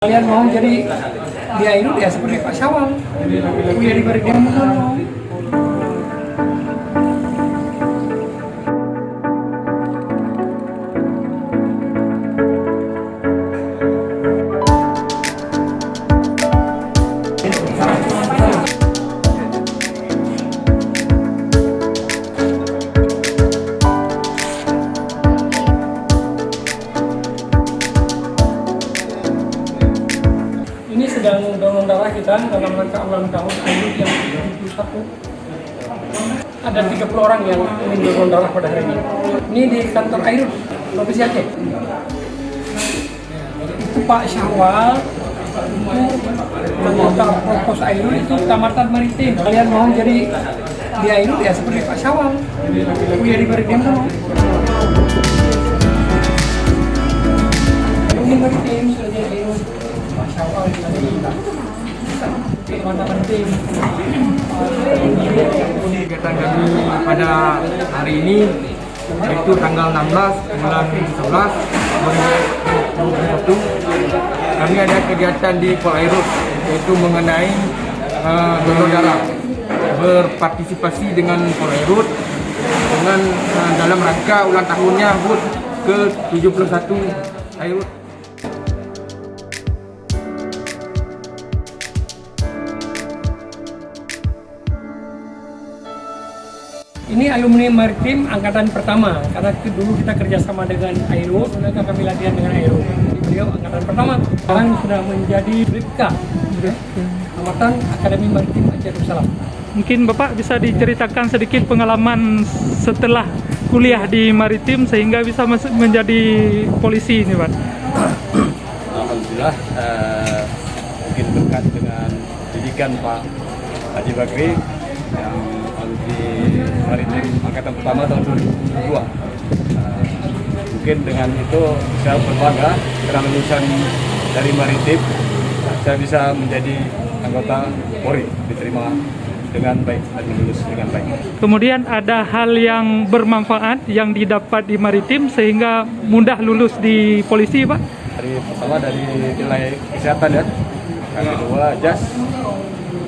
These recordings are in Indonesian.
Kalian mau jadi dia itu dia seperti Pak Syawal, kuliah di Maritim mau. Ini sedang donor darah kita dalam rangka ulang tahun AIRUT yang ke-71. Ada 30 orang yang ingin donor darah pada hari ini. Ini di kantor AIRUT, Provinsi Aceh. Itu Pak Syawal, anggota Provos AIRUT itu Tamatan Maritim. Kalian mau jadi di AIRUT ya seperti Pak Syawal, kuliah di Maritim mau. Ini Maritim sudah jadi AIRUT. Kegiatan kami pada hari ini yaitu tanggal 16 bulan 11 2021 kami ada kegiatan di Polairut yaitu mengenai donor darah, berpartisipasi dengan Polairut dengan dalam rangka ulang tahunnya HUT ke-71 AIRUT. Ini alumni Maritim angkatan pertama, karena dulu kita kerjasama dengan AIRUT, mereka kami latihan dengan AIRUT. Beliau angkatan pertama, sekarang sudah menjadi Bribka, Tamatan Akademi Maritim Aceh Darussalam. Mungkin Bapak bisa diceritakan sedikit pengalaman setelah kuliah di Maritim sehingga bisa menjadi polisi ini, Pak. Alhamdulillah, mungkin berkat dengan didikan Pak Haji Bakri yang alumni Maritim angkatan pertama tahun 2002. Mungkin dengan itu saya berbangga karena lulusan dari Maritim saya bisa menjadi anggota Polri, diterima dengan baik dan lulus dengan baik. Kemudian ada hal yang bermanfaat yang didapat di Maritim sehingga mudah lulus di polisi, Pak. Pertama dari nilai kesehatan ya, yang kedua jas,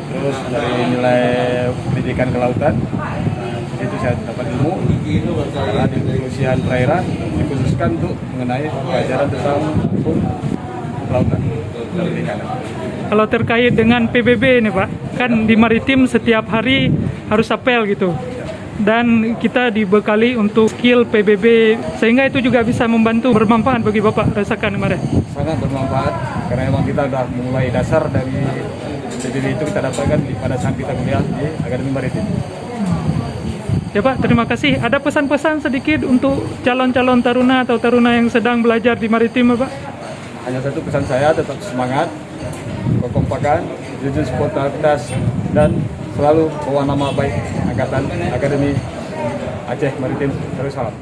terus dari nilai pendidikan kelautan. Itu saya dapat ilmu karena di kepolisian perairan dikhususkan untuk mengenai pelajaran tentang hukum kelautan dan perikanan. Kalau terkait dengan PBB ini, Pak, kan di Maritim setiap hari harus apel gitu. Dan kita dibekali untuk skill PBB sehingga itu juga bisa membantu, bermanfaat bagi Bapak rasakan kemarin. Sangat bermanfaat karena memang kita sudah mulai dasar dari PBB itu kita dapatkan pada saat kita kuliah di Akademi Maritim. Ya Pak, terima kasih. Ada pesan-pesan sedikit untuk calon-calon taruna atau taruna yang sedang belajar di Maritim, Pak? Hanya satu pesan saya, tetap semangat, kekompakan, jujur, spontanitas, dan selalu bawa nama baik Angkatan Akademi Aceh Maritim Darussalam.